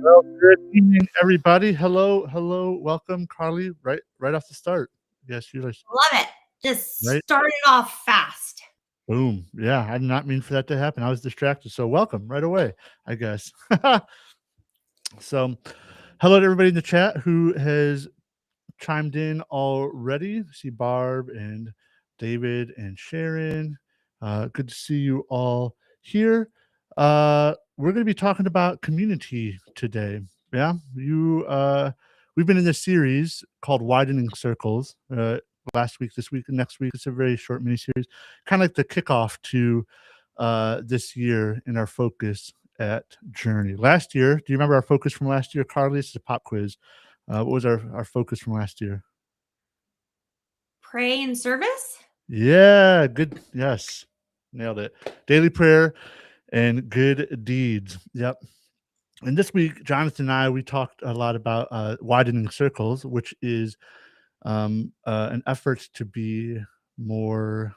Well, good evening, everybody. Hello, hello, welcome, Carly. Right off the start. Yes, you're like, Love it. Just right. started off fast. Boom. Yeah, I did not mean for that to happen. I was distracted. So welcome right away, I guess. So, hello to everybody in the chat who has chimed in already. I see Barb and David and Sharon. Good to see you all here. We're going to be talking about community today. Yeah, we've been in this series called Widening Circles. Last week, this week, and next week. It's a very short mini series, kind of like the kickoff to this year in our focus at Journey. Last year, do you remember our focus from last year, Carly? This is a pop quiz. What was our focus from last year? Pray and service? Yeah, good. Yes, nailed it. Daily prayer and good deeds. Yep. And this week, Jonathan and I, we talked a lot about widening circles, which is an effort to be more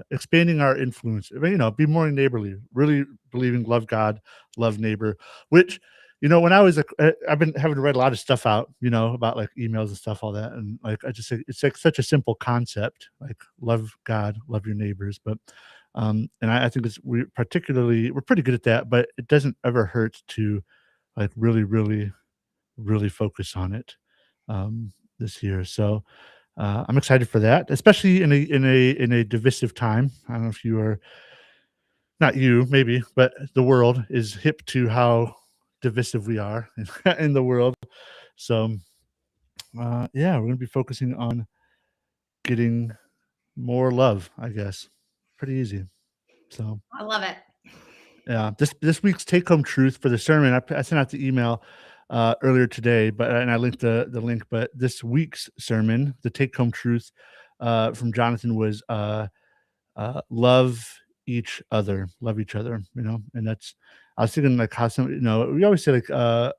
expanding our influence. Be more neighborly. Really believing love God, love neighbor. Which, when I was, I've been having to write a lot of stuff out, about like emails and stuff, all that, and like I just say it's like such a simple concept, like love God, love your neighbors. But and I think we're pretty good at that, but it doesn't ever hurt to like really, really, really focus on it this year. So I'm excited for that, especially in a divisive time. I don't know if you are, not you maybe, but the world is hip to how divisive we are in the world. So yeah, we're going to be focusing on getting more love, I guess. Pretty easy. So I love it. yeah, this week's take home truth for the sermon, I sent out the email earlier today, and I linked the link. But this week's sermon, the take home truth from Jonathan was love each other, love each other. And that's, I was thinking like how some, we always say like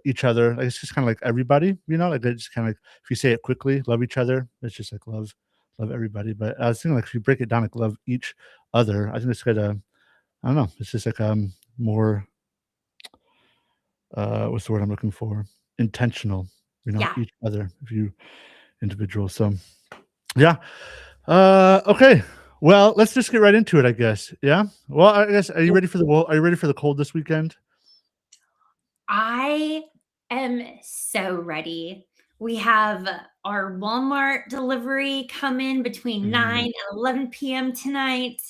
each other, like it's just kind of like everybody, like it's just kind of like if you say it quickly, love each other, it's just like love everybody. But I was thinking like if you break it down, like love each other, I think it's gonna, I don't know. It's just like more what's the word I'm looking for? Intentional, Yeah. each other, if you individual. So yeah. Okay. Well, let's just get right into it, I guess. Yeah. Well, I guess are you ready for the cold this weekend? I am so ready. We have our Walmart delivery coming between 9 and 11 p.m. tonight.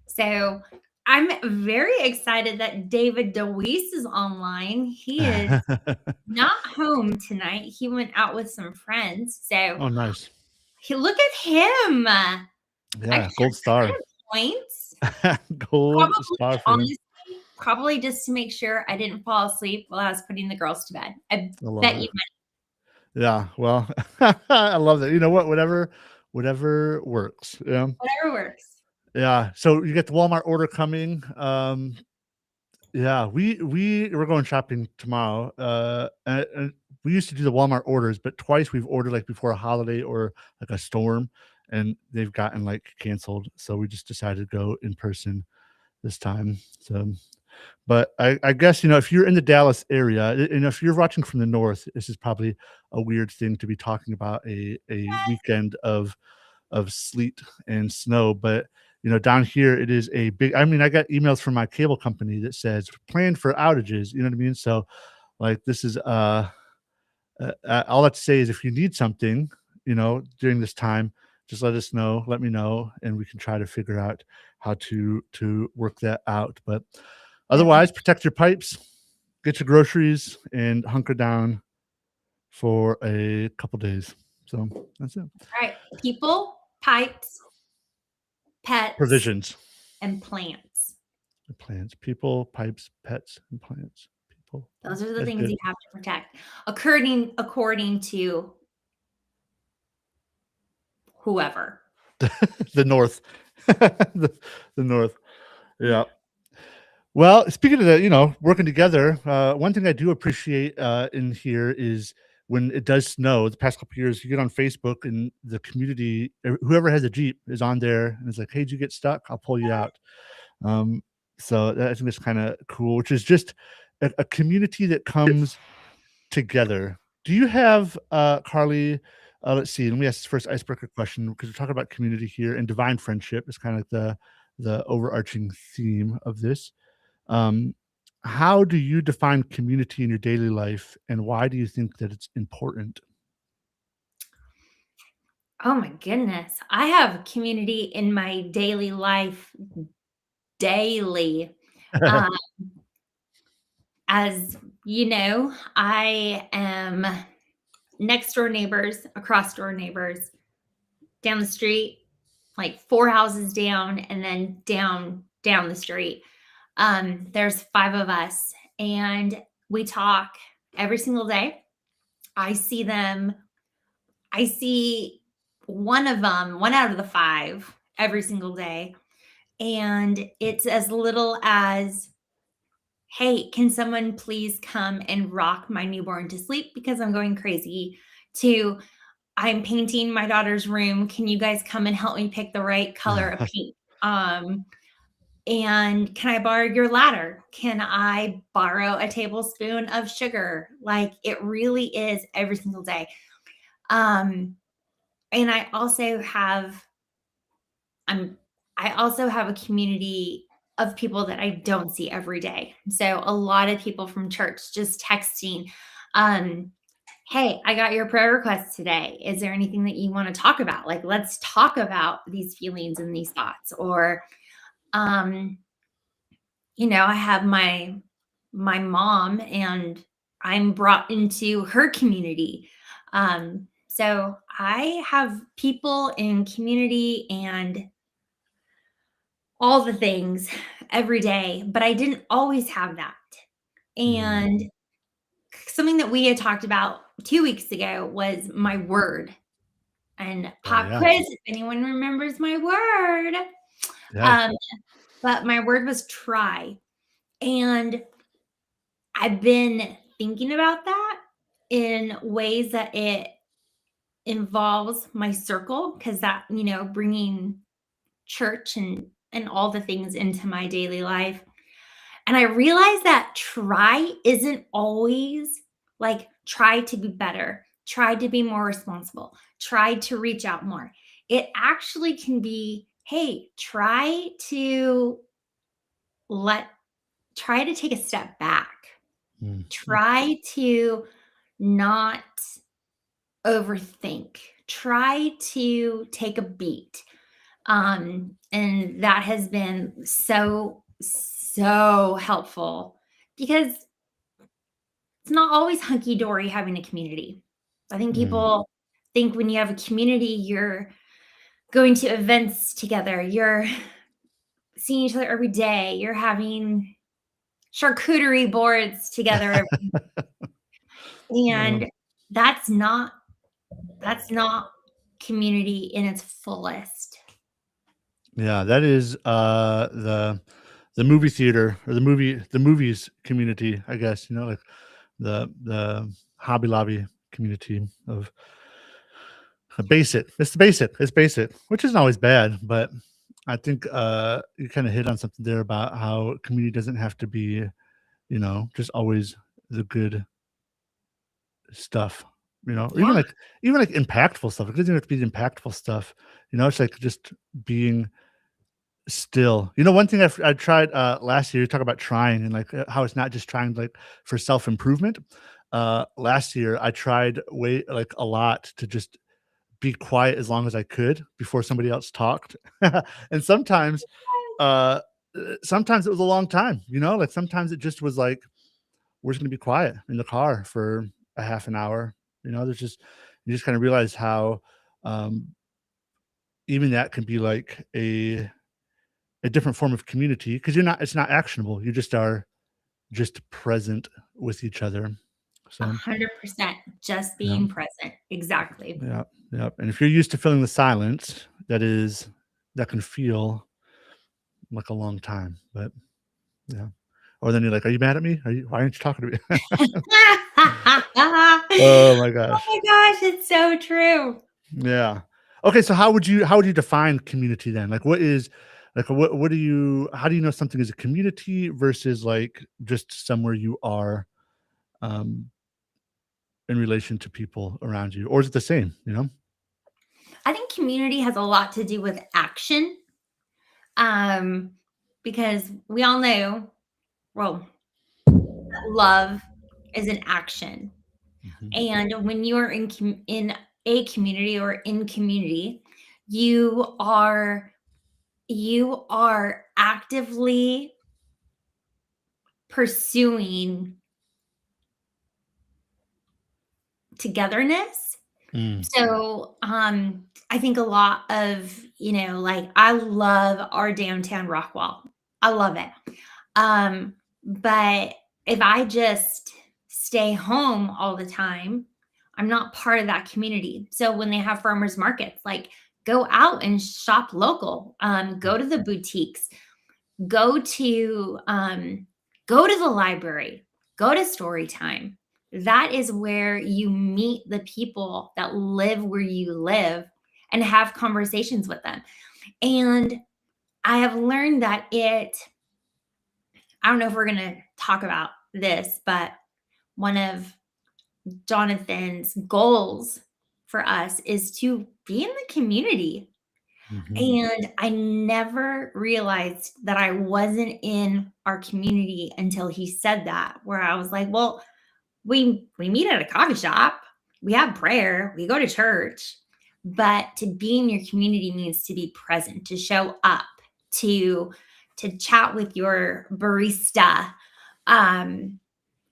So I'm very excited that David DeWeese is online. He is not home tonight. He went out with some friends. So Oh, nice. look at him. Yeah, gold star. Points. Gold star for him. Honestly, probably just to make sure I didn't fall asleep while I was putting the girls to bed. I bet you might. Yeah, well, I love that. You know what? Whatever works. Yeah. Whatever works. Yeah. So you get the Walmart order coming. Yeah, we're going shopping tomorrow. And we used to do the Walmart orders, but twice we've ordered like before a holiday or like a storm, and they've gotten like canceled. So we just decided to go in person this time. So, but I guess if you're in the Dallas area, and if you're watching from the north, this is probably a weird thing to be talking about a weekend of sleet and snow, but down here it is a big, I mean, I got emails from my cable company that says plan for outages, you know what I mean? So like this is all I have to say is if you need something, during this time, just let us know, let me know, and we can try to figure out how to work that out. But otherwise, protect your pipes, get your groceries, and hunker down for a couple days. So that's it. All right. People, pipes, pets, provisions, and plants. Plants, people, pipes, pets, and plants. People. Those are the things you have to protect according to whoever. The north. the north. Yeah. Well, speaking of that, working together, one thing I do appreciate in here is when it does snow. The past couple of years, you get on Facebook and the community, whoever has a Jeep is on there and it's like, hey, did you get stuck? I'll pull you out. So I think that's kind of cool, which is just a community that comes together. Do you have, Carly, let's see, let me ask this first icebreaker question because we're talking about community here, and divine friendship is kind of like the overarching theme of this. Um, how do you define community in your daily life, and why do you think that it's important? Oh my goodness. I have community in my daily life daily. Um, as you know, I am next door neighbors, across door neighbors, down the street, like 4 houses down, and then down the street. There's 5 of us, and we talk every single day. I see them. I see one of them, 1 out of the 5 every single day, and it's as little as, "Hey, can someone please come and rock my newborn to sleep because I'm going crazy," to, "I'm painting my daughter's room. Can you guys come and help me pick the right color of paint?" And "Can I borrow your ladder? Can I borrow a tablespoon of sugar?" Like, it really is every single day. Um, and I'm I also have a community of people that I don't see every day. So a lot of people from church just texting, um, "Hey, I got your prayer request today. Is there anything that you want to talk about? Like, let's talk about these feelings and these thoughts." Or, um, I have my mom, and I'm brought into her community. So I have people in community and all the things every day, but I didn't always have that. Mm. And something that we had talked about 2 weeks ago was my word. And Oh, pop yeah. quiz, if anyone remembers my word. Yeah. Um, but my word was try. And I've been thinking about that in ways that it involves my circle, because that, bringing church and all the things into my daily life. And I realized that try isn't always like try to be better, try to be more responsible, try to reach out more. It actually can be, hey, let try to take a step back. Mm. Try to not overthink. Try to take a beat. And that has been so helpful, because it's not always hunky dory having a community. I think Mm. people think when you have a community, you're going to events together, you're seeing each other every day, you're having charcuterie boards together, Oh, and that's not that's not community in its fullest. yeah, that is, the movie theater or the movies community, I guess, like the Hobby Lobby community of basic. It's basic. It's basic, which isn't always bad, but I think you kind of hit on something there about how community doesn't have to be, just always the good stuff, or Yeah. even like impactful stuff. It doesn't have to be the impactful stuff. It's like just being still. One thing I tried, last year, you talk about trying and, like, how it's not just trying, like, for self-improvement. Last year, I tried way like, a lot to just be quiet as long as I could before somebody else talked. And uh, sometimes it was a long time, like, sometimes it just was like, "We're just gonna be quiet in the car for a half an hour." There's just you just kinda realize how, um, even that can be like a different form of community because it's not actionable. You just are just present with each other. So, 100%, just yeah, being present. Exactly. yeah, yeah. And if you're used to feeling the silence, that can feel like a long time. But yeah. Or then you're like, "Are you mad at me? Why aren't you talking to me?" Oh my Oh gosh. my gosh, it's so true. Yeah. Okay, so how would you define community then? Like, what is Like, what do you? How do you know something is a community versus like just somewhere you are um, in relation to people around you, or is it the same? You know? I think community has a lot to do with action, um, because we all know, well, love is an action. Mhm. And when you are in a community or in community, you are you are actively pursuing togetherness. Mm. So, I think a lot of, like I love our downtown Rockwall. I love it. But if I just stay home all the time, I'm not part of that community. So when they have farmers markets, like go out and shop local, go to the boutiques, go to go to the library, go to story time. That is where you meet the people that live where you live and have conversations with them. And I have learned that I don't know if we're going to talk about this, but one of Jonathan's goals for us is to be in the community. Mhm. And I never realized that I wasn't in our community until he said that, where I was like, well, we meet at a coffee shop, we have prayer, we go to church, but to be in your community means to be present, to show up, to to chat with your barista. Um,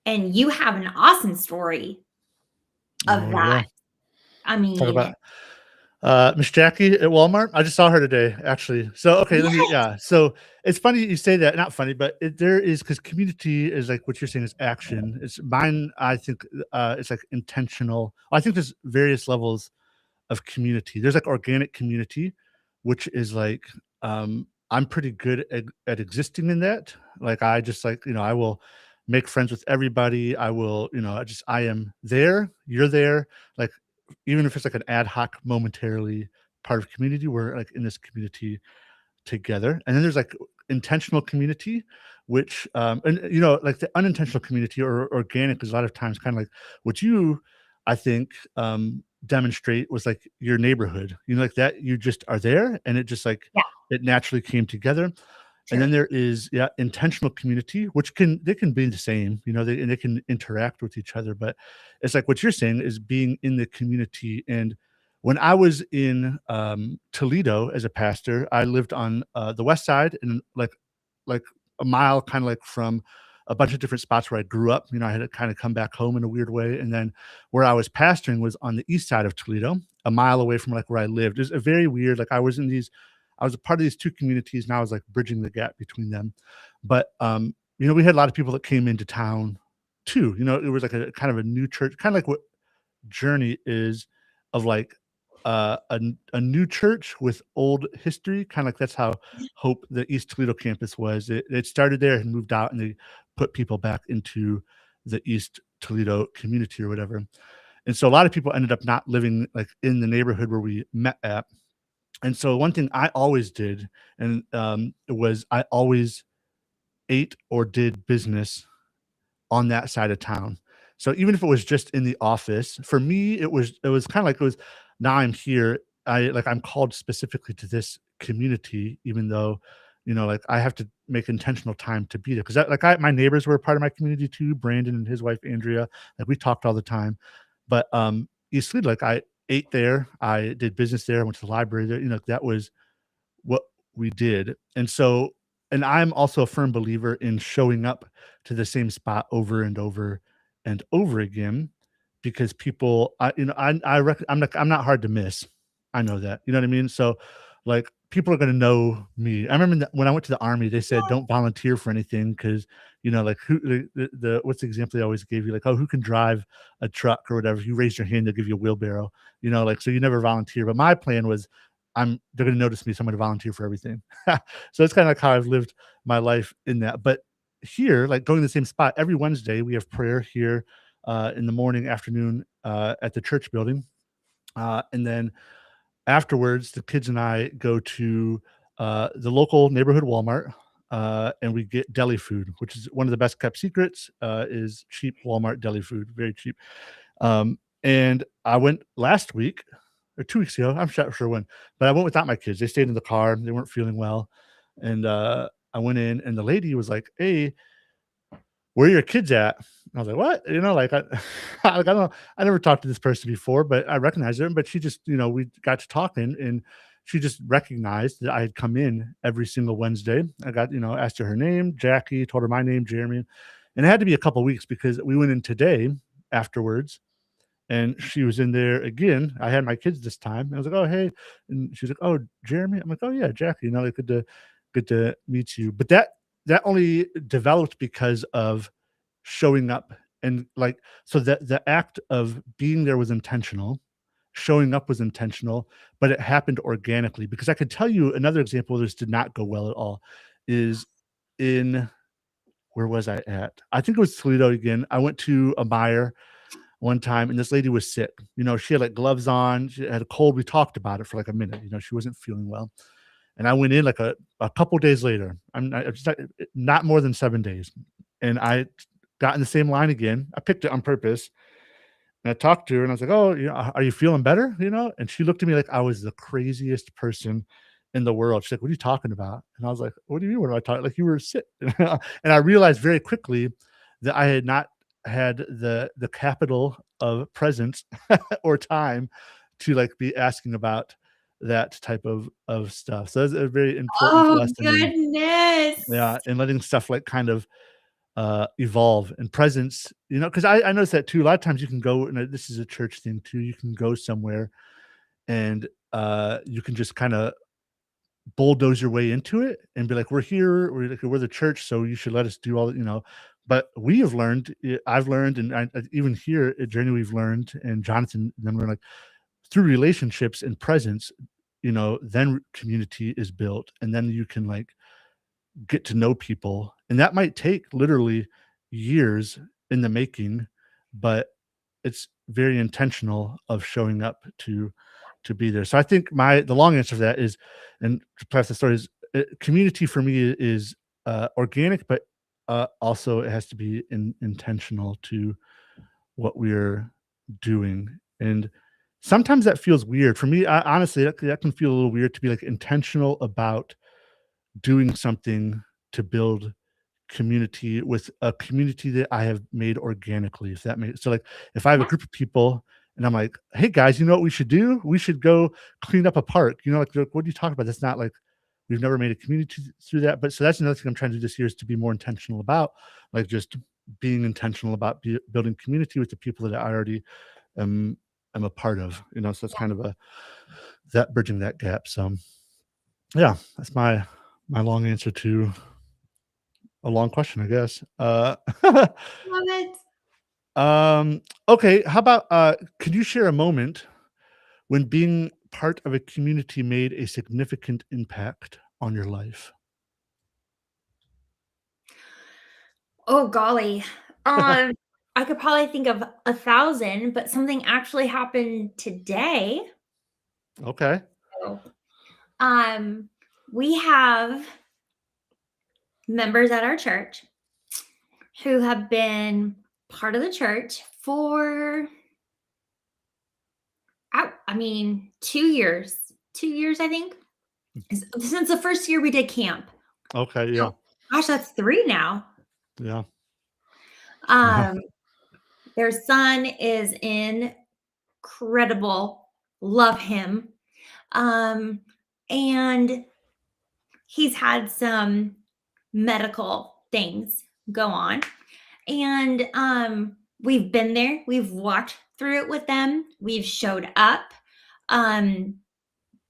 and you have an awesome story of Oh yeah. that. I Talk mean, about Miss Jackie at Walmart. I just saw her today, actually. So okay, let me. yeah, Yeah. So it's funny you say that. Not funny, but there is because community is like what you're saying is action. It's mine. I think it's like intentional. I think there's various levels of community. There's like organic community, which is like I'm pretty good at existing in that. Like I just like I will make friends with everybody. I will I am there. You're there. Like even if it's like an ad hoc, momentarily part of community, we're like in this community together. And then there's like intentional community, which and like the unintentional community or organic is a lot of times kind of like what you I think demonstrate was like your neighborhood. Like that you just are there and it just like yeah, it naturally came together. And then sure. there is intentional community, which they can be the same, and they can interact with each other. But it's like what you're saying is being in the community. And when I was in Toledo as a pastor, I lived on the west side and like a mile, kind of like from a bunch of different spots where I grew up. I had to kind of come back home in a weird way. And then where I was pastoring was on the east side of Toledo, a mile away from like where I lived. It was a very weird. Like I was a part of these two communities, and I was like bridging the gap between them. But we had a lot of people that came into town too. It was like a kind of a new church, kind of like what Journey is of like a new church with old history. Kind of like that's how Hope, the East Toledo campus was. It started there and moved out, and they put people back into the East Toledo community or whatever. And so a lot of people ended up not living like in the neighborhood where we met at. And so one thing I always did, and it was I always ate or did business on that side of town. So even if it was just in the office, for me, it was kind of like it was now I'm here. I'm called specifically to this community, even though, like I have to make intentional time to be there. Cause my neighbors were a part of my community too, Brandon and his wife, Andrea, like we talked all the time. But East Lead, like I ate there, I did business there, I went to the library there, that was what we did. And I'm also a firm believer in showing up to the same spot over and over and over again because people, I'm not hard to miss. I know that, you know what I mean? So like people are going to know me. I remember when I went to the army, they said, don't volunteer for anything. Cause like who, what's the example they always gave you? Like, oh, who can drive a truck or whatever? If you raise your hand, they'll give you a wheelbarrow, like, so you never volunteer. But my plan was, they're going to notice me, so I'm going to volunteer for everything. So it's kind of like how I've lived my life in that. But here, like going to the same spot every Wednesday, we have prayer here in the morning, afternoon at the church building, and then afterwards, the kids and I go to the local neighborhood Walmart, and we get deli food, which is one of the best kept secrets. Is cheap Walmart deli food, very cheap. And I went last week or 2 weeks ago. I'm not sure when, but I went without my kids. They stayed in the car. They weren't feeling well, and I went in, and the lady was like, "Hey, where are your kids at?" I was like, "What?" Like I don't know. I never talked to this person before, but I recognized her. But she just, we got to talking, and she just recognized that I had come in every single Wednesday. I got, asked her name, Jackie, told her my name, Jeremy, and it had to be a couple weeks because we went in today afterwards, and she was in there again. I had my kids this time. I was like, "Oh, hey," and she's like, "Oh, Jeremy." I'm like, "Oh yeah, Jackie. Like, good to meet you." But that only developed because of showing up, and like, so that the act of being there was intentional, showing up was intentional, but it happened organically. Because I could tell you another example of this did not go well at all is in where was I at? I think it was Toledo again. I went to a Meyer one time, and this lady was sick. She had like gloves on. She had a cold. We talked about it for like a minute. She wasn't feeling well. And I went in like a couple days later. I'm just not more than 7 days. And I got in the same line again. I picked it on purpose. And I talked to her, and I was like, "Oh, are you feeling better?" And she looked at me like I was the craziest person in the world. She's like, "What are you talking about?" And I was like, "What do you mean? What am I talking? Like, you were sick." And I realized very quickly that I had not had the capital of presence or time to like be asking about that type of stuff. So that's a very important Oh, lesson in, goodness. yeah, and letting stuff like kind of evolve and presence, because I noticed that too. A lot of times you can go, and this is a church thing too. You can go somewhere, and you can just kind of bulldoze your way into it and be like, "We're here, we're the church, so you should let us do all that." But we have learned, I've learned, and even here at Journey, we've learned, and Jonathan, then we're like, through relationships and presence, then community is built, and then you can like get to know people, and that might take literally years in the making, but it's very intentional of showing up to be there. So I think the long answer to that is, and to pass the story is, community for me is organic, but also it has to be intentional to what we're doing. And sometimes that feels weird for me. Honestly, that can feel a little weird to be like intentional about doing something to build community with a community that I have made organically, if that makes so. Like, if I have a Yeah. group of people and I'm like, "Hey guys, you know what we should do? We should go clean up a park." Like, they're like, "What are you talking about? That's not like we've never made a community through that." But so that's another thing I'm trying to do this year is to be more intentional about, like, just being intentional about building community with the people that I already am a part of. So that's kind of that bridging that gap. So yeah, that's my long answer to a long question, I guess. Love it. Okay, how about, could you share a moment when being part of a community made a significant impact on your life? Oh, golly. Um, I could probably think of 1,000, but something actually happened today. Okay. So, um, we have members at our church who have been part of the church for, I mean, 2 years. 2 years, I think, since the first year we did camp. Okay, yeah. So, gosh, that's 3 now. Yeah. Yeah. Um, their son is incredible. Love him. Um, and he's had some medical things go on. And we've been there, we've walked through it with them, we've showed up, um,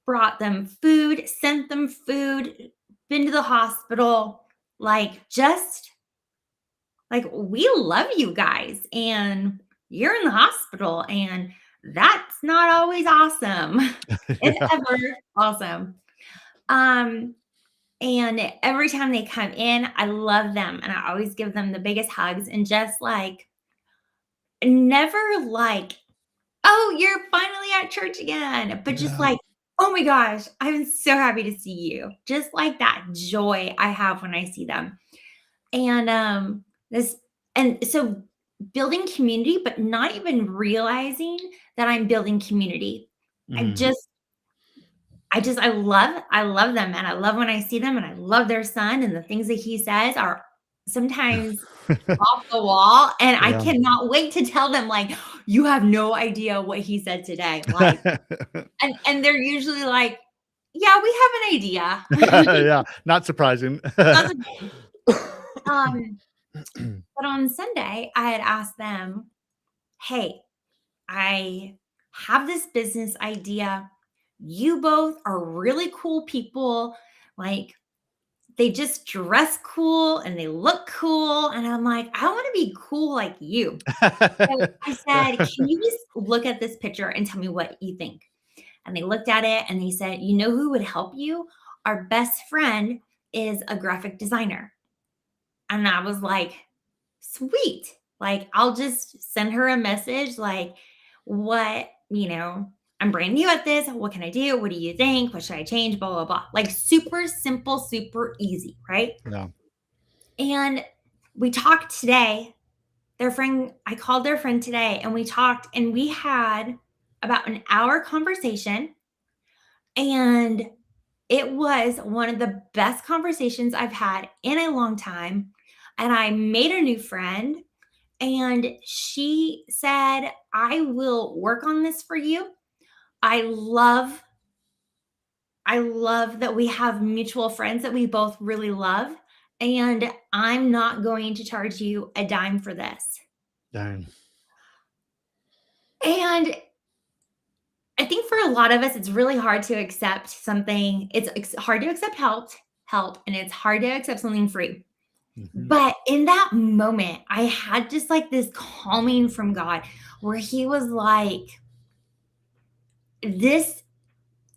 brought them food, sent them food, been to the hospital, like, just like, we love you guys, and you're in the hospital, and that's not always awesome. It's Yeah. ever awesome. Um, and every time they come in, I love them, and I always give them the biggest hugs, and just like, never like, "Oh, you're finally at church again," but just Yeah. like, Oh my gosh, I'm so happy to see you. Just like that joy I have when I see them. And this and so building community, but not even realizing that I'm building community. I Mm. just I love them, and I love when I see them, and I love their son, and the things that he says are sometimes off the wall, and I Yeah. cannot wait to tell them, like, "You have no idea what he said today." Like, and they're usually like, "Yeah, we have an idea." Yeah, not surprising. That's okay. Um, but on Sunday, I had asked them, "Hey, I have this business idea. You both are really cool people. Like, they just dress cool and they look cool." And I'm like, "I want to be cool like you." So I said, "Can you just look at this picture and tell me what you think?" And they looked at it and they said, "You know who would help you? Our best friend is a graphic designer." And I was like, "Sweet." Like, I'll just send her a message like, "I'm brand new at this. What can I do? What do you think? What should I change?" Blah, blah, blah. Like, super simple, super easy, right? Yeah. And we talked today. I called their friend today and we talked and we had about an hour conversation. And it was one of the best conversations I've had in a long time. And I made a new friend. And she said, "I will work on this for you. I love I love that we have mutual friends that we both really love, and I'm not going to charge you a dime for this." Dang. And I think for a lot of us, it's really hard to accept something. It's hard to accept help, and it's hard to accept something free. Mhm. But in that moment, I had just like this calming from God where he was like, this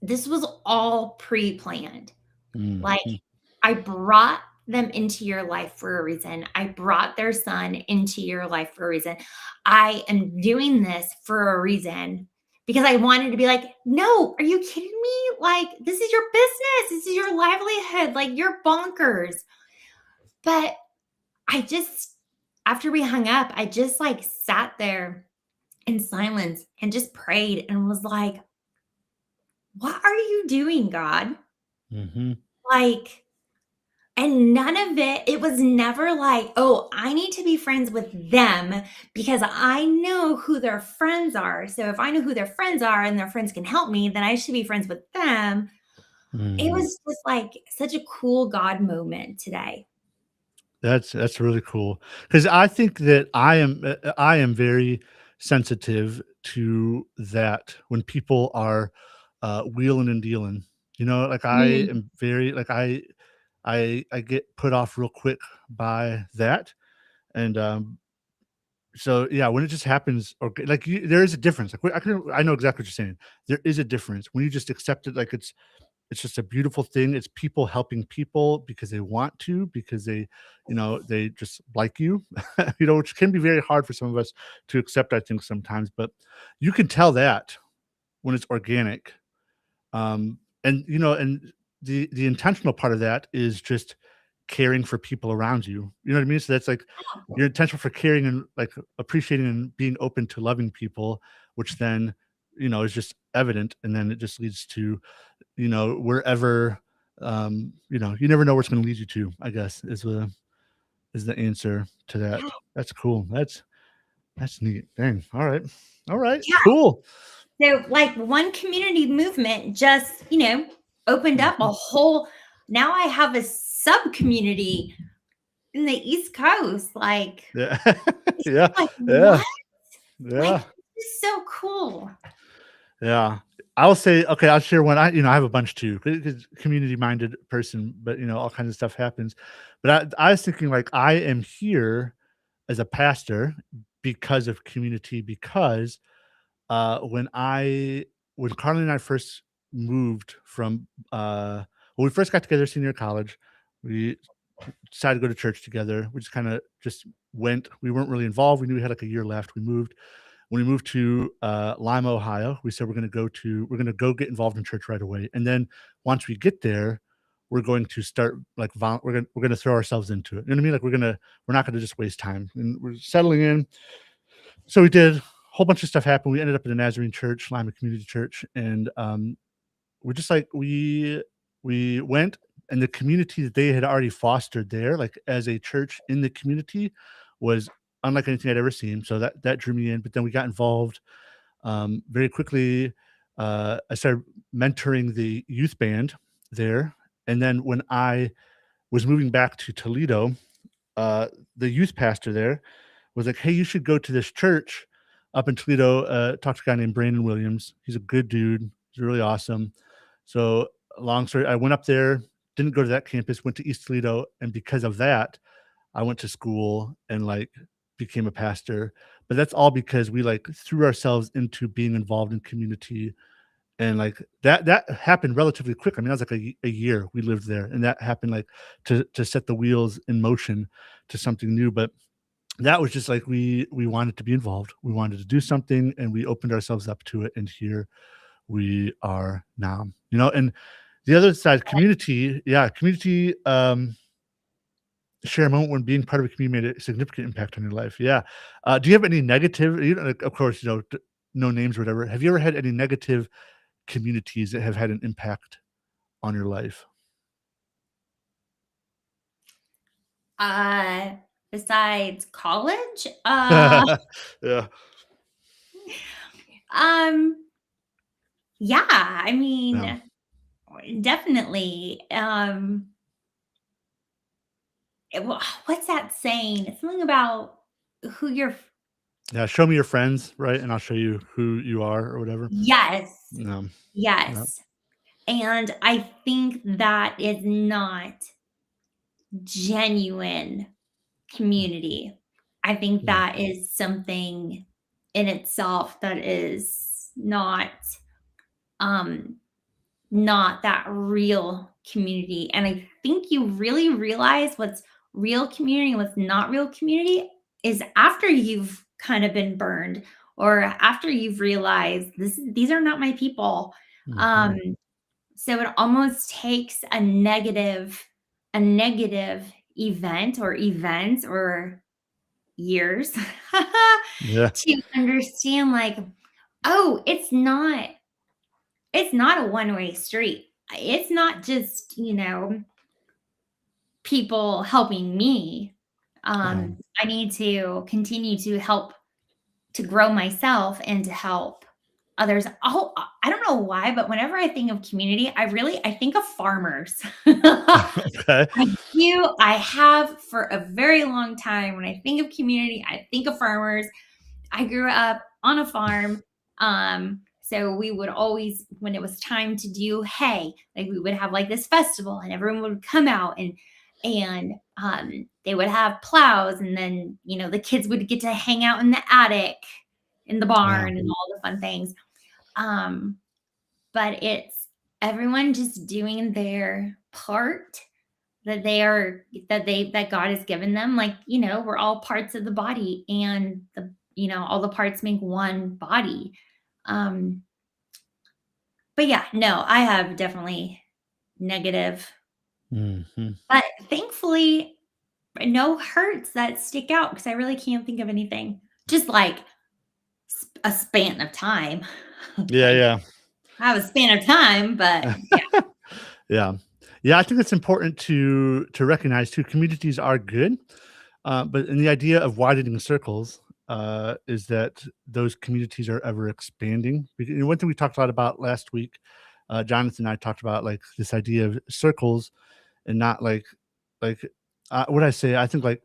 this was all pre-planned. Like, Mhm. I brought them into your life for a reason. I brought their son into your life for a reason. I am doing this for a reason because I wanted to be like, "No, are you kidding me? Like, this is your business. This is your livelihood. Like, you're bonkers." But I just after we hung up, I just like sat there in silence and just prayed and was like, "What are you doing, God?" Mhm. Like, and none of it was never like, "Oh, I need to be friends with them because I know who their friends are. So if I know who their friends are and their friends can help me, then I should be friends with them." It Mm. was just like such a cool God moment today. That's really cool because I think that I am very sensitive to that when people are, wheeling and dealing, like, I Mm, am very like, I get put off real quick by that, and, so, yeah, when it just happens like, you there is a difference, like, I know exactly what you're saying. There is a difference when you just accept it like it's just a beautiful thing. It's people helping people because they want to, because they just like you, which can be very hard for some of us to accept, I think, sometimes. But you can tell that when it's organic. And the intentional part of that is just caring for people around you. You know what I mean? So that's like you're intentional for caring and like appreciating and being open to loving people, which then is just evident, and then it just leads to wherever, you never know where it's gonna lead you to, I guess, is the answer to that. yeah. That's cool. That's neat. Dang. All right. All right. Yeah. Cool. So, like, one community movement just, opened up a Mhm. whole now I have a sub community in the East Coast. Like, Yeah. it's Yeah. like, Yeah. what? Like, Yeah. this is so cool. Yeah. I'll say, okay, I'll share one. I have a bunch too, because community-minded person, but, all kinds of stuff happens. But I was thinking, like, I am here as a pastor because of community, because when Carly and I first moved from when we first got together senior year of college, we decided to go to church together. We just kind of just went. We weren't really involved. We knew we had like a year left. We moved. when we moved to Lima, Ohio, we said we're gonna go get involved in church right away, and then once we get there, we're going to start like we're gonna throw ourselves into it. You know what I mean? Like we're not gonna just waste time, and we're settling in. So we did a whole bunch of stuff happened. We ended up in a Nazarene church, Lima Community Church, and we're just like we went, and the community that they had already fostered there, like as a church in the community, was unlike anything I'd ever seen. So that drew me in. But then we got involved very quickly. I started mentoring the youth band there, and then when I was moving back to Toledo, the youth pastor there was like, "Hey, you should go to this church up in Toledo. Talk to a guy named Brandon Williams. He's a good dude. He's really awesome." So, long story, I went up there, didn't go to that campus, went to East Toledo, and because of that, I went to school and like became a pastor. But that's all because we like threw ourselves into being involved in community, and like that happened relatively quick. I mean, that was like a year we lived there, and that happened like to set the wheels in motion to something new. But that was just like we wanted to be involved. We wanted to do something, and we opened ourselves up to it. And here we are now. And the other side, community, community. Share a moment when being part of a community made a significant impact on your life. Yeah. Do you have any negative? Like, of course, no names or whatever. Have you ever had any negative communities that have had an impact on your life? Besides college, Yeah. yeah, I Yeah. mean, definitely. What's that saying? It's something about who you're. Yeah. Show me your friends, right? And I'll show you who you are or whatever. Yes, No. Yeah. yes. And I think that is not genuine community. I think Yeah. that is something in itself that is um not that real community. And I think you really realize what's real community and what's not real community is after you've kind of been burned or after you've realized these are not my people. Mhm. Um, so it almost takes a negative event or events or years Yeah. to understand like, oh, it's not a one-way street. It's not just, people helping me. Yeah. I need to continue to help to grow myself and to help others. Oh, I don't know why, but whenever I think of community, I think of farmers. Okay. I do. I have for a very long time. When I think of community, I think of farmers. I grew up on a farm. So we would always, when it was time to do hay, like we would have like this festival and everyone would come out and they would have plows and then, the kids would get to hang out in the attic, in the Yeah. barn and all the fun things. Um, but it's everyone just doing their part that God has given them. Like, we're all parts of the body and all the parts make one body. Um, but yeah, no, I have definitely negative, Mhm. but thankfully no hurts that stick out because I really can't think of anything. Just like a span of time. Yeah, Like yeah. I have a span of time, but yeah. Yeah. Yeah, I think it's important to recognize too, communities are good, but in the idea of widening circles, is that those communities are ever expanding. One thing we talked a lot about last week, Jonathan and I talked about like this idea of circles and not like what I say. I think like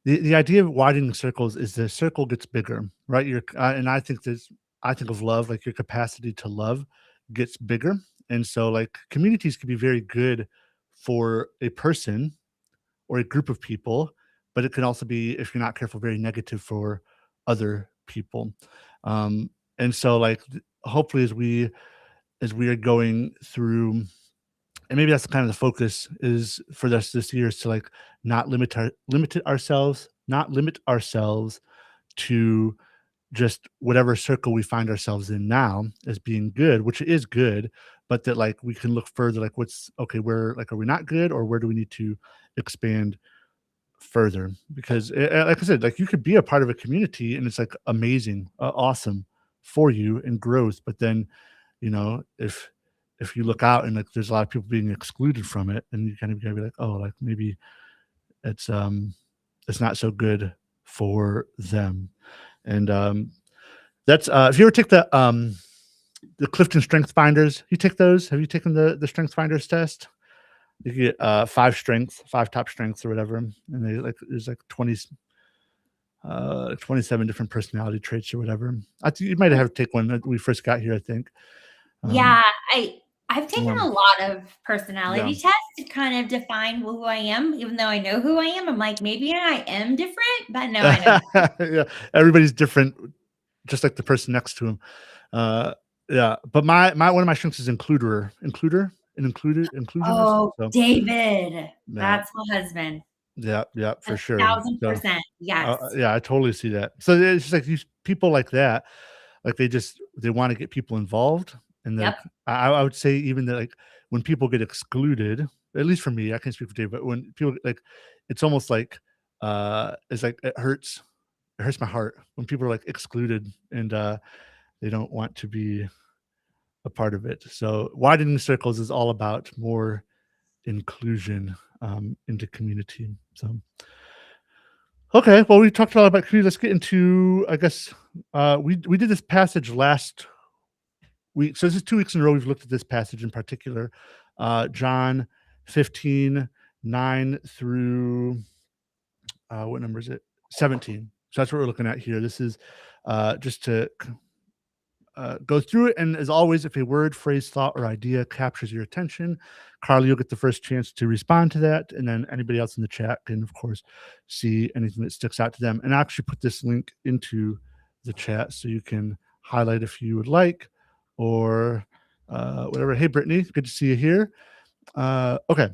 the idea of widening circles is the circle gets bigger, right? And I think of love, like your capacity to love gets bigger. And so like communities can be very good for a person or a group of people, but it can also be, if you're not careful, very negative for other people. And so like hopefully as we are going through, and maybe that's kind of the focus is for this year, is to like not limit ourselves to just whatever circle we find ourselves in now as being good, which is good, but that like we can look further, like what's okay, where like are we not good, or where do we need to expand further? Because like I said, like you could be a part of a community and it's like amazing, awesome for you and growth, but then if you look out and like there's a lot of people being excluded from it, and you kind of gotta be like, oh, like maybe it's it's not so good for them. And that's if you ever take the Clifton Strength Finders, you take those. Have you taken the Strength Finders test? You get 5 top strengths or whatever, and they like there's like 27 different personality traits or whatever. I think you might have to take one when we first got here, I think. Yeah, I've taken a um, lot of yeah. personality tests to kind of define who I am. Even though I know who I am, I'm like, maybe I am different, but no, I know. Yeah, everybody's different, just like the person next to him. Yeah, but my one of my strengths is inclusionist. Oh, So David, yeah, that's my husband. yeah, for sure. So 1,000%. Yes. yeah, I totally see that. So it's just like these people like that, like they want to get people involved, and like Yep. I would say even that like when people get excluded, at least for me, I can't speak for Dave, but when people like, it's almost like it's like it hurts my heart when people are like excluded and they don't want to be a part of it. So widening circles is all about more inclusion into community. So okay, well we talked a lot about community. Let's get into, I guess we did this passage last week. So this is 2 weeks in a row we've looked at this passage in particular. John 15:9 through what number is it? 17. So that's what we're looking at here. This is just to go through it. And as always, if a word, phrase, thought, or idea captures your attention, Carly, you'll get the first chance to respond to that. And then anybody else in the chat can, of course, see anything that sticks out to them. And I actually put this link into the chat so you can highlight if you would like, or whatever. Hey, Brittany, good to see you here. Okay.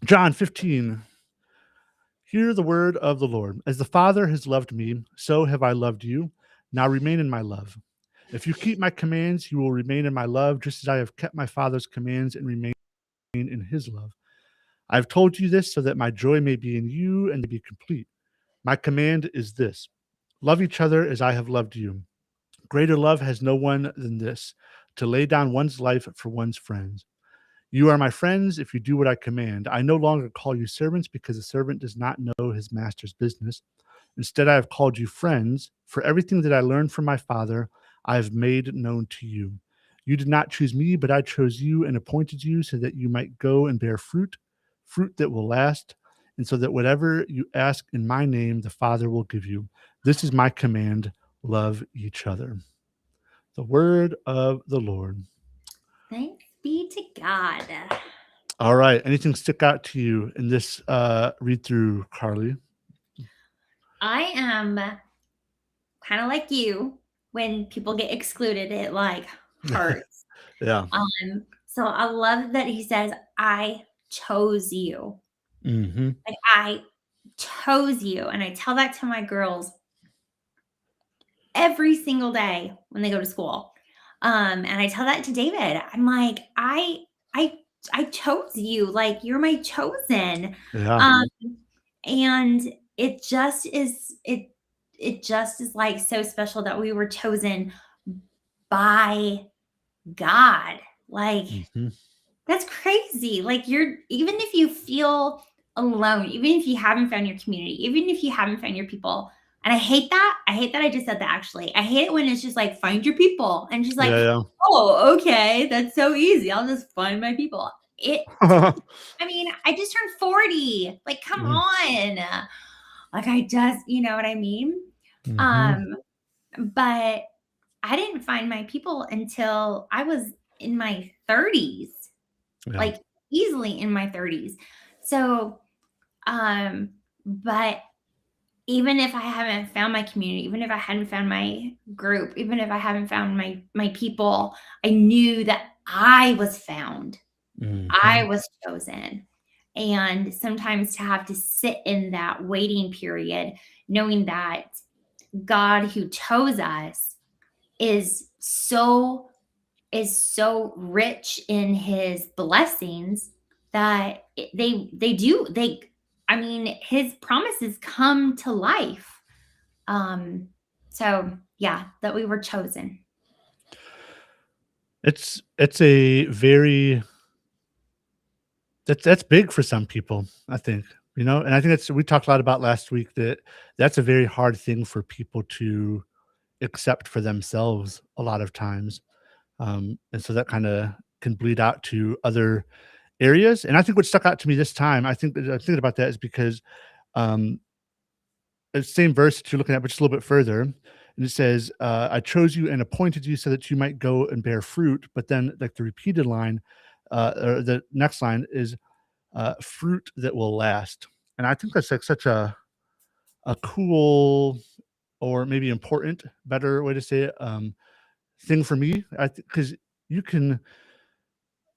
John 15. Hear the word of the Lord. As the Father has loved me, so have I loved you. Now remain in my love. If you keep my commands, you will remain in my love, just as I have kept my Father's commands and remain in his love. I have told you this so that my joy may be in you and to be complete. My command is this: love each other as I have loved you. Greater love has no one than this, to lay down one's life for one's friends. You are my friends if you do what I command. I no longer call you servants, because a servant does not know his master's business. Instead, I have called you friends, for everything that I learned from my Father I have made known to you. You did not choose me, but I chose you and appointed you so that you might go and bear fruit, fruit that will last, and so that whatever you ask in my name, the Father will give you. This is my command: love each other. The word of the Lord. Thanks be to God. All right. Anything stick out to you in this read through, Carly? I am kind of like you. When people get excluded, it like hurts. Yeah. So I love that he says, I chose you. Mm-hmm. Like, I chose you. And I tell that to my girls every single day when they go to school. And I tell that to David. I'm like, I chose you. Like, you're my chosen. Yeah. Um, and it just is it just is like so special that we were chosen by God. Like, Mm-hmm. that's crazy. Like, even if you feel alone, even if you haven't found your community, even if you haven't found your people. And I hate that. I hate that I just said that actually. I hate it when it's just like, find your people. And just like, Yeah. oh, okay, that's so easy. I'll just find my people. Yeah. I mean, I just turned 40. Like, come Mhm. on. Like, I just, you know what I mean? Mhm. But I didn't find my people until I was in my 30s, Yeah. like easily in my 30s. So, but even if I haven't found my community, even if I hadn't found my group, even if I haven't found my people, I knew that I was found. I Mhm. was chosen. And sometimes to have to sit in that waiting period, knowing that God who chose us is so rich in his blessings that they I mean, his promises come to life. Um so yeah, that we were chosen. It's a very that's big for some people, I think, you know, and I think that's we talked a lot about last week that that's a very hard thing for people to accept for themselves a lot of times. And so that kind of can bleed out to other areas. And I think what stuck out to me this time, I think that I'm thinking about that is because um, the same verse that you're looking at, but just a little bit further. And it says, I chose you and appointed you so that you might go and bear fruit. But then, like the repeated line, or the next line is fruit that will last. And I think that's like such a cool or maybe important, better way to say it, thing for me. I because you can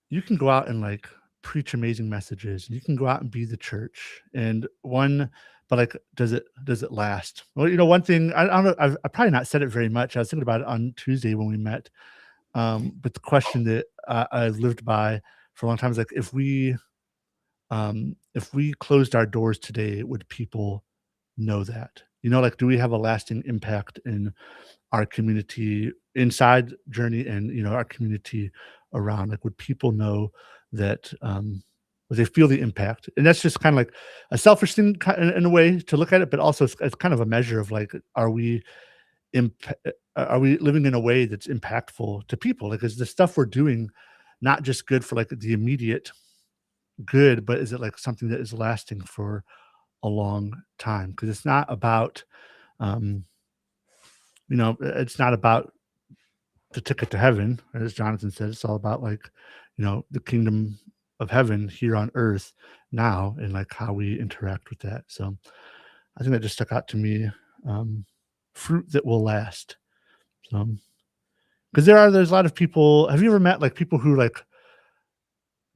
you can go out and like preach amazing messages. You can go out and be the church. And one, but like, does it last? Well, you know, one thing I don't know. I've probably not said it very much. I was thinking about it on Tuesday when we met. But the question that I've lived by for a long time is like, if we closed our doors today, would people know that? You know, like, do we have a lasting impact in our community inside Journey and, you know, our community around? Like, would people know that, would they feel the impact? And that's just kind of like a selfish thing in a way to look at it, but also it's kind of a measure of like, are we living in a way that's impactful to people? Like, is the stuff we're doing not just good for like the immediate good, but is it like something that is lasting for a long time? Because it's not about, um, you know, it's not about the ticket to heaven, as Jonathan said. It's all about like, you know, the kingdom of heaven here on earth now, and like how we interact with that. So I think that just stuck out to me. Um, Fruit that will last. So because there's a lot of people. Have you ever met like people who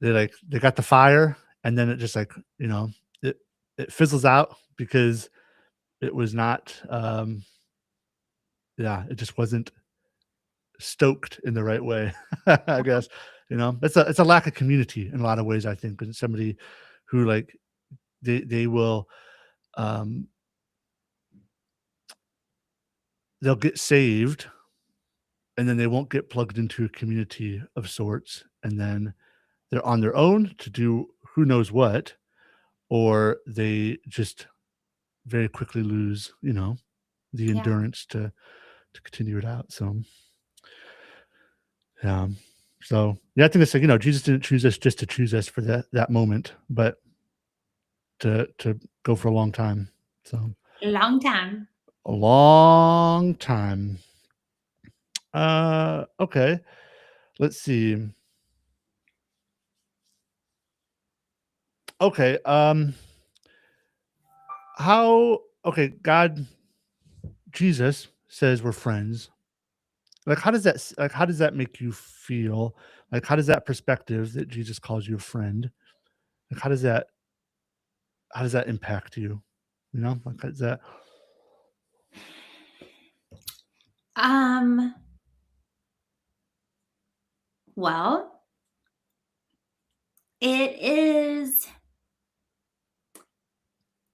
they got the fire and then it just like, you know, it it fizzles out because it was not yeah, it just wasn't stoked in the right way, I guess. You know, it's a lack of community in a lot of ways, I think, and somebody who like they will um they'll get saved and then they won't get plugged into a community of sorts, and then they're on their own to do who knows what, or they just very quickly lose, you know, the Yeah. endurance to continue it out. So yeah. So yeah, I think it's like, you know, Jesus didn't choose us just to choose us for that moment, but to go for a long time. So Long time. a long time. Okay. Let's see. Okay. How okay, God Jesus says we're friends. Like how does that make you feel? Like how does that perspective that Jesus calls you a friend? Like how does that impact you? You know? Like is that Um well, it is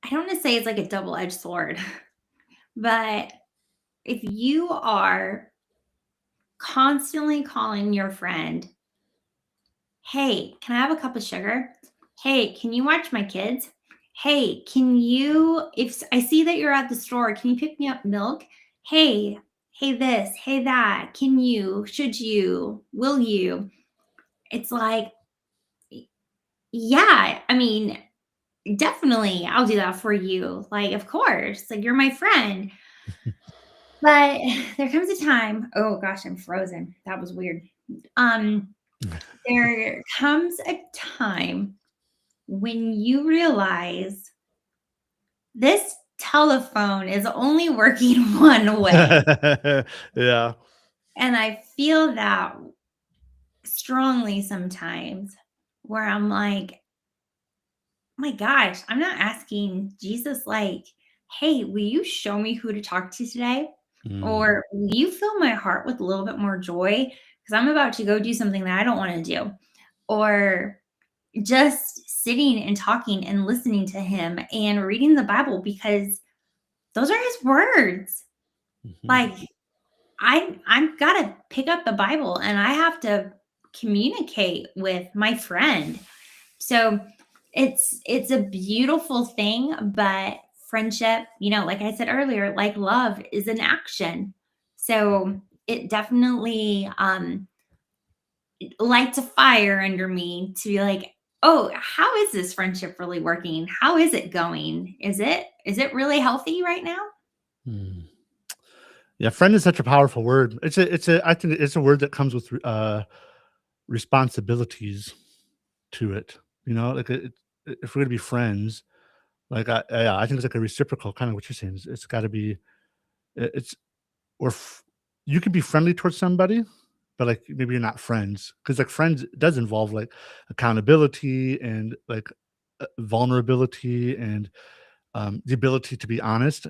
I don't want to say it's like a double-edged sword, but if you are constantly calling your friend, "Hey, can I have a cup of sugar? Hey, can you watch my kids? Hey, can you if I see that you're at the store, can you pick me up milk? Hey, hey this, hey that. Can you? Should you? Will you?" It's like, yeah, I mean, definitely, I'll do that for you. Like, of course, like you're my friend. But there comes a time, oh gosh, I'm frozen. That was weird. Um, there comes a time when you realize this telephone is only working one way. yeah. And I feel that strongly sometimes where I'm like, my gosh, I'm not asking Jesus, like, hey, will you show me who to talk to today? Mm, Or will you fill my heart with a little bit more joy? Because I'm about to go do something that I don't want to do. Or just sitting and talking and listening to him and reading the Bible because those are his words. mhm. Like I've got to pick up the Bible and I have to communicate with my friend. So it's a beautiful thing, but friendship, like I said earlier, like love is an action. So it definitely lights a fire under me to be like, oh, how is this friendship really working? How is it going? Is it really healthy right now? Mm. Yeah, friend is such a powerful word. I think it's a word that comes with responsibilities to it. Like if we're gonna be friends, like yeah, I think it's like a reciprocal kind of what you're saying. It's got to be it's or you could be friendly towards somebody, but like maybe you're not friends because like friends does involve like accountability and like vulnerability and the ability to be honest.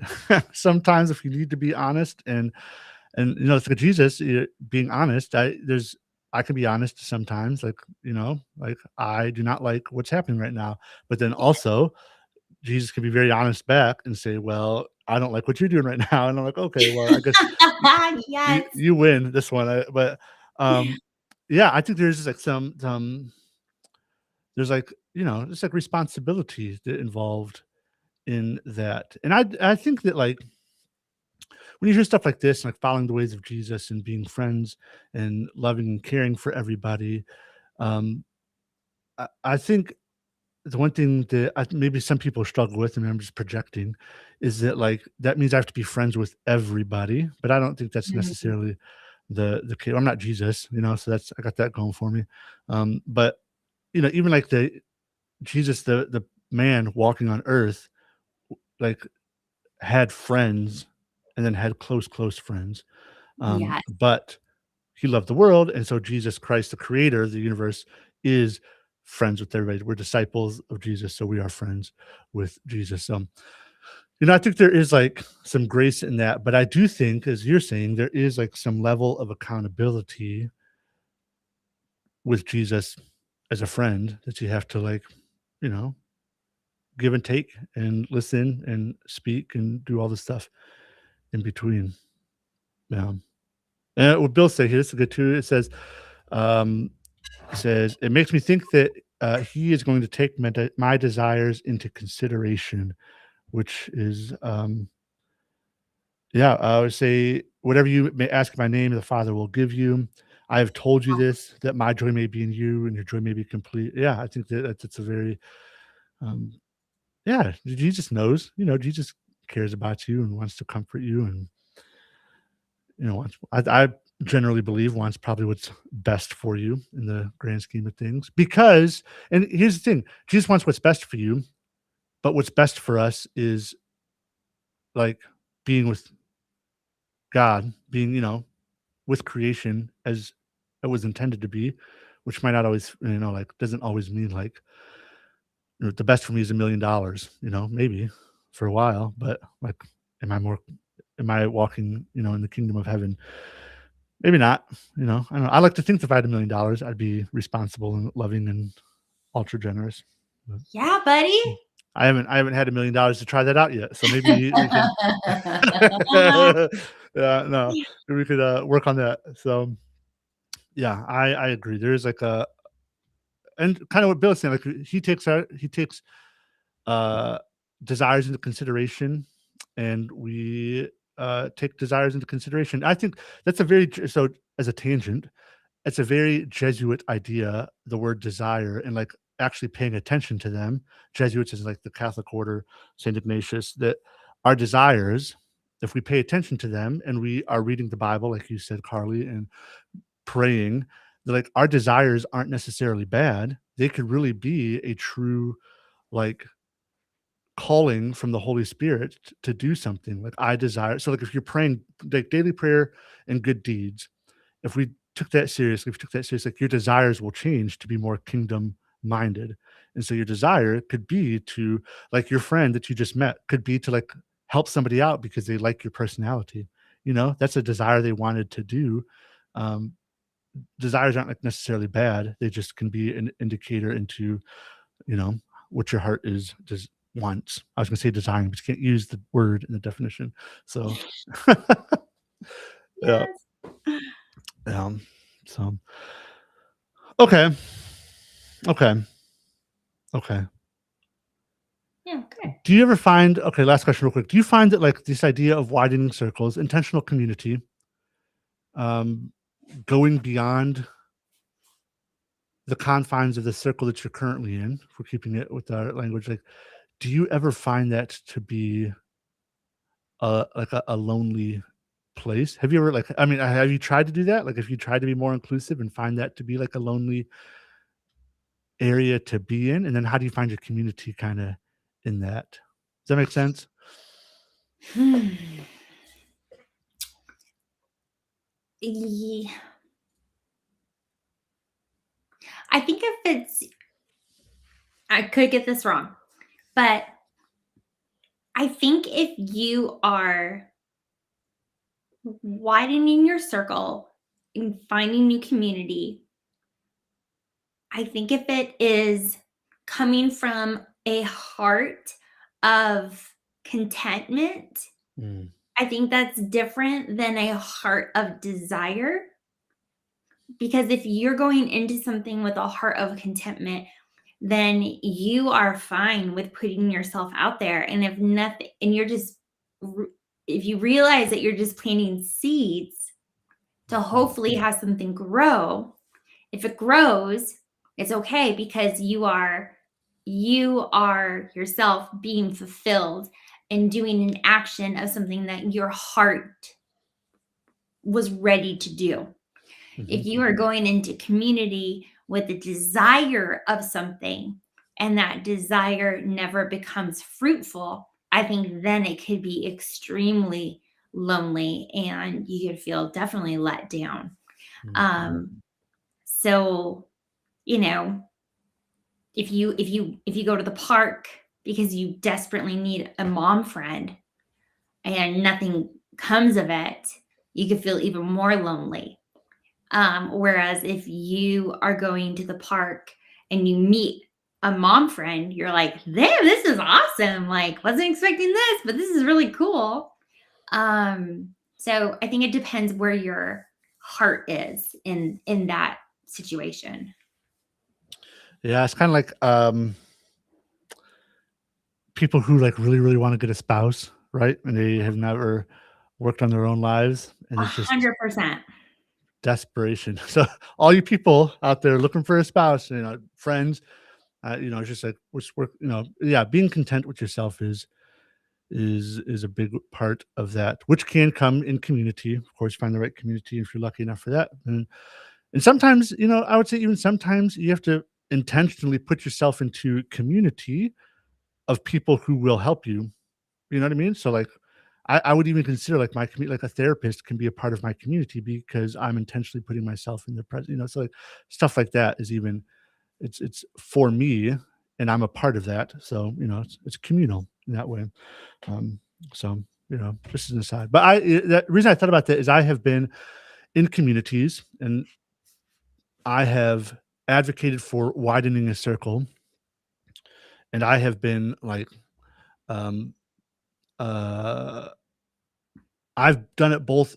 Sometimes if you need to be honest and it's like Jesus being honest. I can be honest sometimes, like like I do not like what's happening right now, but then also Jesus can be very honest back and say, "Well, I don't like what you're doing right now," and I'm like, "Okay, well, I guess you Yes. you win this one." But yeah, I think there's just like some there's like there's like responsibility that involved in that, and I think that like when you hear stuff like this, like following the ways of Jesus and being friends and loving and caring for everybody, um, I think the one thing that maybe some people struggle with, and I'm just projecting, is that like that means I have to be friends with everybody, but I don't think that's Mhm. necessarily the case. I'm not Jesus, so that's I got that going for me. But even like the Jesus, the man walking on earth, like had friends and then had close friends. Yes. But he loved the world, and so Jesus Christ, the creator of the universe, is friends with everybody. We're disciples of Jesus, so we are friends with Jesus. I think there is like some grace in that, but I do think, as you're saying, there is like some level of accountability with Jesus as a friend that you have to like, you know, give and take and listen and speak and do all the stuff in between. Yeah. And what Bill said here, this is good too. Um, it says, it makes me think that he is going to take my desires into consideration, which is, yeah, I would say, whatever you may ask in my name, the Father will give you. I have told you this, that my joy may be in you and your joy may be complete. Yeah, I think that that's a very, um, yeah, Jesus knows, Jesus cares about you and wants to comfort you. And, wants, I generally believe wants probably what's best for you in the grand scheme of things. Because, and here's the thing, Jesus wants what's best for you, but what's best for us is like being with God, being, with creation as it was intended to be, which might not always, like doesn't always mean like the best for me is $1,000,000, maybe for a while, but like, am I walking, in the kingdom of heaven? Maybe not. I don't know. I like to think if I had $1,000,000, I'd be responsible and loving and ultra generous. But Yeah, buddy. I haven't had $1,000,000 to try that out yet. So maybe we can yeah, no, maybe we could work on that. So yeah, I agree. There is like a and kind of what Bill's saying, like he takes uh desires into consideration and we take desires into consideration. I think that's a very so as a tangent, it's a very Jesuit idea, the word desire, and like actually paying attention to them. Jesuits is like the Catholic order, St. Ignatius, that our desires, if we pay attention to them and we are reading the Bible, like you said, Carly, and praying, that like our desires aren't necessarily bad. They could really be a true like calling from the Holy Spirit to do something. Like I desire. So like if you're praying like daily prayer and good deeds, if we took that serious, like your desires will change to be more kingdom minded. And so your desire could be to like your friend that you just met could be to like help somebody out because they like your personality. You know, that's a desire they wanted to do. Um, Desires aren't like necessarily bad. They just can be an indicator into, you know, what your heart is just wants. I was gonna say desiring, but you can't use the word in the definition. So yeah. Yes. Um, so okay. Okay. Okay. Yeah, okay. Do you ever find, okay, last question real quick. Do you find that like this idea of widening circles, intentional community, um, going beyond the confines of the circle that you're currently in, if we're keeping it with our language, like, do you ever find that to be like a lonely place? Have you ever like, I mean, have you tried to do that? Like, if you tried to be more inclusive and find that to be like a lonely area to be in, and then how do you find your community kind of in that? Does that make sense? Hmm. Ye- I think if it's, I could get this wrong, but I think if you are widening your circle and finding new community, I think if it is coming from a heart of contentment, Mm, I think that's different than a heart of desire. Because if you're going into something with a heart of contentment, then you are fine with putting yourself out there. And if nothing, and you're just, if you realize that you're just planting seeds to mhm, hopefully have something grow, if it grows, it's okay because you are yourself being fulfilled and doing an action of something that your heart was ready to do. mhm, If you are going into community with a desire of something and that desire never becomes fruitful, I think then it could be extremely lonely and you could feel definitely let down. mm, Um, so, you know, if you go to the park because you desperately need a mom friend and nothing comes of it, you could feel even more lonely. Whereas if you are going to the park and you meet a mom friend, you're like, damn, this is awesome. Like, wasn't expecting this, but this is really cool. So I think it depends where your heart is in that situation. yeah, it's kind of like people who like really, really want to get a spouse, right? And they have never worked on their own lives, and A it's just 100%. desperation. So all you people out there looking for a spouse, you know, friends, it's just like which work, yeah, being content with yourself is a big part of that, which can come in community. Of course, find the right community if you're lucky enough for that. And sometimes, I would say even sometimes you have to intentionally put yourself into community of people who will help you. You know what I mean? So like I would even consider like my community, like a therapist can be a part of my community because I'm intentionally putting myself in their presence. So like stuff like that is even it's for me and I'm a part of that. So, it's communal in that way. Um, so, just as an aside. But the reason I thought about that is I have been in communities and I have advocated for widening a circle, and I have been like, um, uh, I've done it both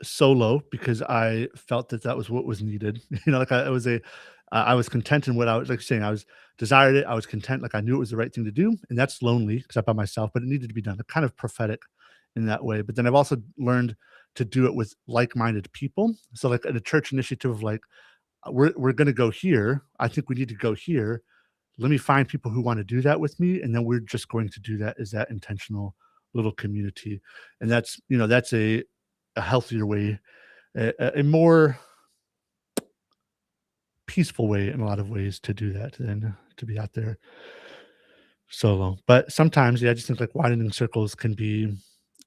solo because I felt that that was what was needed. Like I was content in what I was like saying. I was desired it. I was content. Like I knew it was the right thing to do, and that's lonely because I'm by myself. But it needed to be done. Kind of prophetic in that way. But then I've also learned to do it with like-minded people. So like at a church initiative of like we're going to go here. I think we need to go here. Let me find people who want to do that with me, and then we're just going to do that as that intentional little community. And that's a healthier way, a more peaceful way in a lot of ways to do that than to be out there solo. But sometimes, yeah, I just think like widening circles can be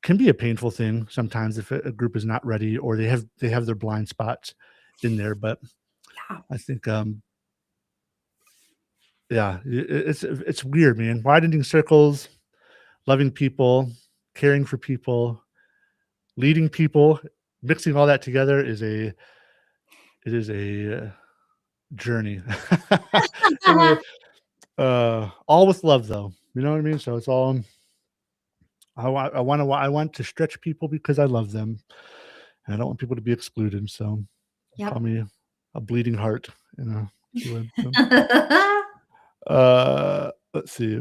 a painful thing sometimes if a group is not ready or they have their blind spots in there. But Yeah. I think yeah, it's weird, man. Widening circles, loving people. caring for people, leading people, mixing all that together is a journey. And all with love though. You know what I mean? So it's all I want to stretch people because I love them. And I don't want people to be excluded. So call Yep. me a bleeding heart, if you would. Let's see.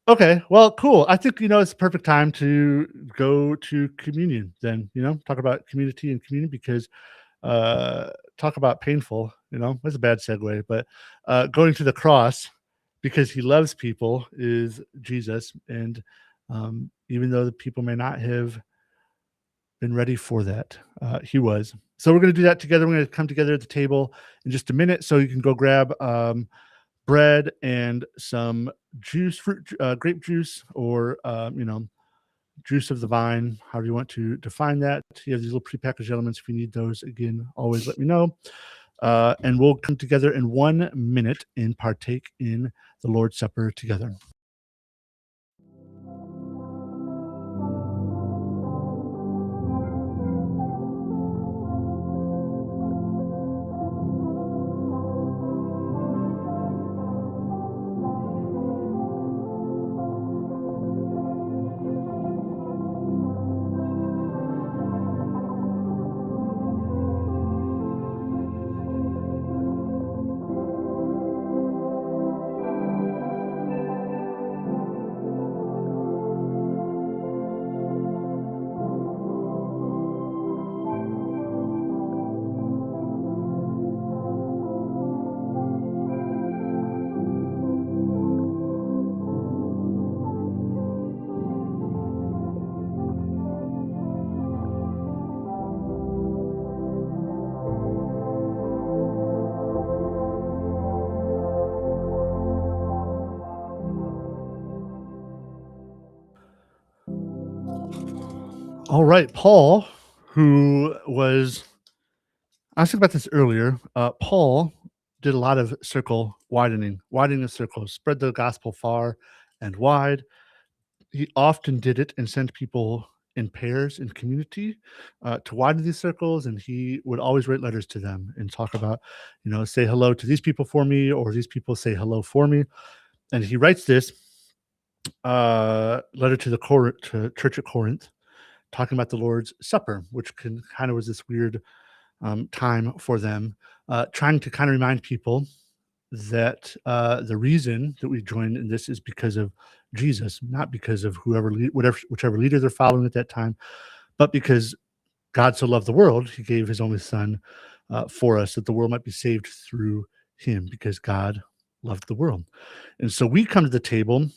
Okay, well, cool. I think it's the perfect time to go to communion. Then talk about community and communion because talk about painful. That's a bad segue, but going to the cross because he loves people is Jesus, and even though the people may not have been ready for that, he was. So we're going to do that together. We're going to come together at the table in just a minute, so you can go grab bread and some juice, grape juice, or juice of the vine, however you want to define that. You have these little prepackaged elements. If you need those, again, always let me know. And we'll come together in 1 minute and partake in the Lord's Supper together. All right, Paul, who was, I was thinking about this earlier. Paul did a lot of circle widening the circles, spread the gospel far and wide. He often did it and sent people in pairs in community to widen these circles, and he would always write letters to them and talk about, say hello to these people for me, or these people say hello for me. And he writes this letter to the church at Corinth, talking about the Lord's Supper, which kind of was this weird time for them, trying to kind of remind people that the reason that we join in this is because of Jesus, not because of whichever leader they're following at that time, but because God so loved the world, he gave his only son for us that the world might be saved through him, because God loved the world. And so we come to the table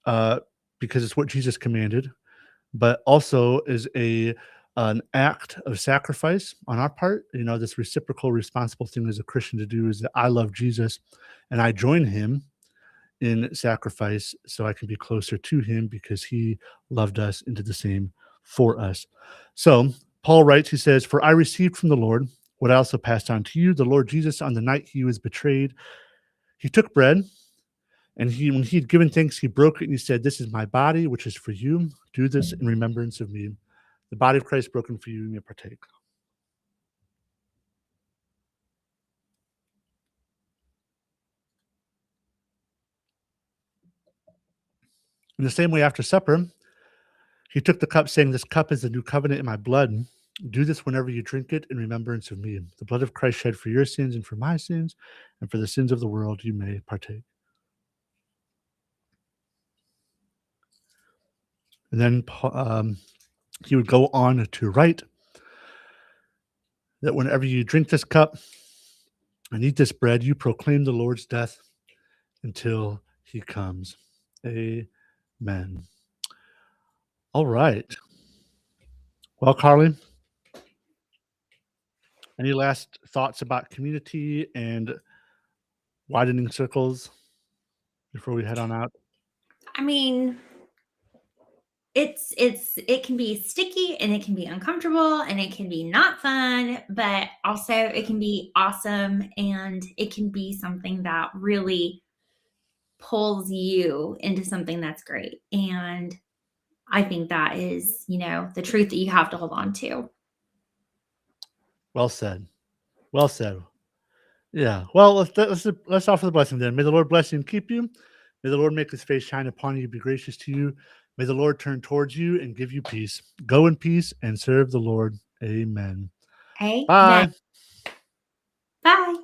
because it's what Jesus commanded, but also is an act of sacrifice on our part. This reciprocal, responsible thing as a Christian to do is that I love Jesus and I join him in sacrifice so I can be closer to him because he loved us and did the same for us. So Paul writes, he says, "For I received from the Lord what I also passed on to you. The Lord Jesus, on the night he was betrayed, he took bread, and when he had given thanks, he broke it and he said, 'This is my body, which is for you. Do this in remembrance of me.' The body of Christ broken for you, and you partake." In the same way, after supper, he took the cup, saying, "This cup is the new covenant in my blood. Do this whenever you drink it in remembrance of me. The blood of Christ shed for your sins and for my sins, and for the sins of the world, you may partake." And then he would go on to write that whenever you drink this cup and eat this bread, you proclaim the Lord's death until he comes. Amen. All right. Well, Carly, any last thoughts about community and widening circles before we head on out? I mean, it can be sticky and it can be uncomfortable and it can be not fun, but also it can be awesome, and it can be something that really pulls you into something that's great. And I think that is, the truth that you have to hold on to. Well said. Well said. Yeah. Well, let's offer the blessing then. May the Lord bless you and keep you. May the Lord make his face shine upon you, be gracious to you. May the Lord turn towards you and give you peace. Go in peace and serve the Lord. Amen. Amen. Bye. Bye.